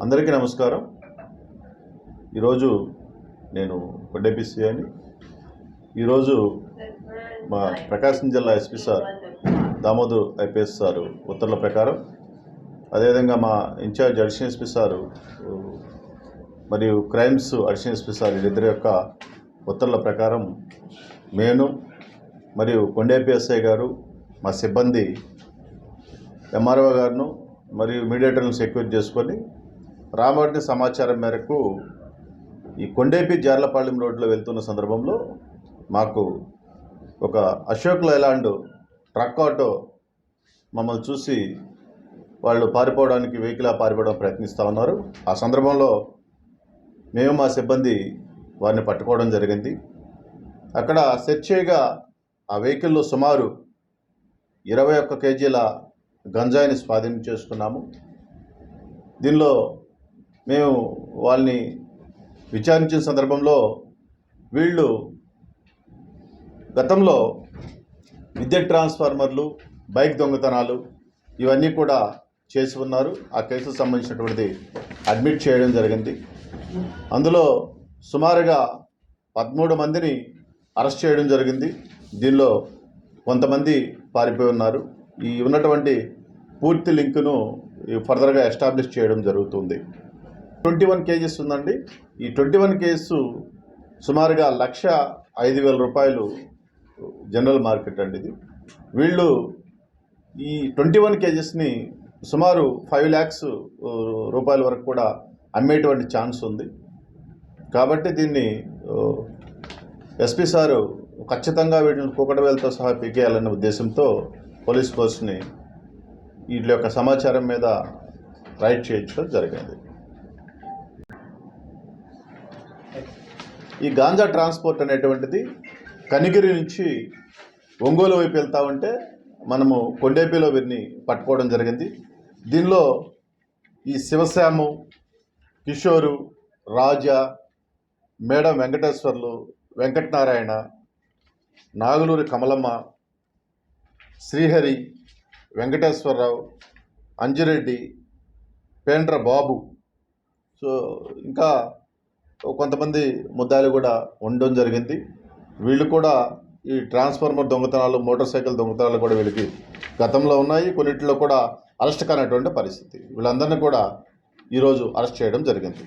అందరికీ నమస్కారం. ఈరోజు నేను కొండేపీసీ అని ఈరోజు మా ప్రకాశం జిల్లా SP sir Damodar IPS sir ఉత్తర్వుల ప్రకారం, అదేవిధంగా మా ఇన్ఛార్జ్ అడిషనల్ ఎస్పీ సారు మరియు క్రైమ్స్ అడిషనల్ ఎస్పీ సార్ వీరిద్దరి యొక్క ఉత్తర్వుల ప్రకారం నేను మరియు కొండేపీ ఎస్ఐ గారు, మా సిబ్బంది ఎంఆర్ఓ గారును మరియు మీడియేటర్లను సెక్యూర్ చేసుకొని రాబడిన సమాచారం మేరకు ఈ కొండేపీ జార్లపాలెం రోడ్లో వెళ్తున్న సందర్భంలో మాకు ఒక అశోక్ లైలాండ్ ట్రక్ ఆటో మమ్మల్ని చూసి వాళ్ళు పారిపోవడానికి పారిపోవడం ప్రయత్నిస్తూ ఉన్నారు. ఆ సందర్భంలో మేము మా సిబ్బంది వారిని పట్టుకోవడం జరిగింది. అక్కడ సెర్చ్ చేయగా ఆ వెహికల్లో సుమారు 21 కేజీల గంజాయిని స్వాధీనం చేసుకున్నాము. దీనిలో మేము వాళ్ళని విచారించిన సందర్భంలో వీళ్ళు గతంలో విద్యుత్ ట్రాన్స్ఫార్మర్లు, బైక్ దొంగతనాలు ఇవన్నీ కూడా చేసి ఉన్నారు. ఆ కేసుకు సంబంధించినటువంటిది అడ్మిట్ చేయడం జరిగింది. అందులో సుమారుగా 13 మందిని అరెస్ట్ చేయడం జరిగింది. దీనిలో కొంతమంది పారిపోయి ఉన్నారు. ఈ ఉన్నటువంటి పూర్తి లింకును ఫర్దర్గా ఎస్టాబ్లిష్ చేయడం జరుగుతుంది. 21 కేజెస్ ఉందండి. ఈ 21 కేజెస్ సుమారుగా 1,05,000 రూపాయలు జనరల్ మార్కెట్ అండి ఇది. వీళ్ళు ఈ 21 కేజెస్ని సుమారు 5 lakhs రూపాయల వరకు కూడా అమ్మేటువంటి ఛాన్స్ ఉంది. కాబట్టి దీన్ని ఎస్పీ సారు ఖచ్చితంగా వీటిని కూకటవేలతో సహా పీకేయాలనే ఉద్దేశంతో పోలీస్ ఫోర్స్ని వీటి యొక్క సమాచారం మీద రైడ్ చేయించడం జరిగింది. ఈ గాంజా ట్రాన్స్పోర్ట్ అనేటువంటిది కనిగిరి నుంచి ఒంగోలు వైపు వెళ్తూ ఉంటే మనము కొండేపీలో వీరిని పట్టుకోవడం జరిగింది. దీనిలో ఈ శివశ్యాము, కిషోరు, రాజా, మేడం వెంకటేశ్వర్లు, వెంకటనారాయణ, నాగులూరి కమలమ్మ, శ్రీహరి, వెంకటేశ్వరరావు, అంజిరెడ్డి, పేండ్ర బాబు, సో ఇంకా కొంతమంది ముద్దాయిలు కూడా ఉండడం జరిగింది. వీళ్ళు కూడా ఈ ట్రాన్స్ఫార్మర్ దొంగతనాలు, మోటార్ సైకిల్ దొంగతనాలు కూడా వీళ్ళకి గతంలో ఉన్నాయి. కొన్నింటిలో కూడా అరెస్ట్ కానటువంటి పరిస్థితి. వీళ్ళందరినీ కూడా ఈరోజు అరెస్ట్ చేయడం జరిగింది.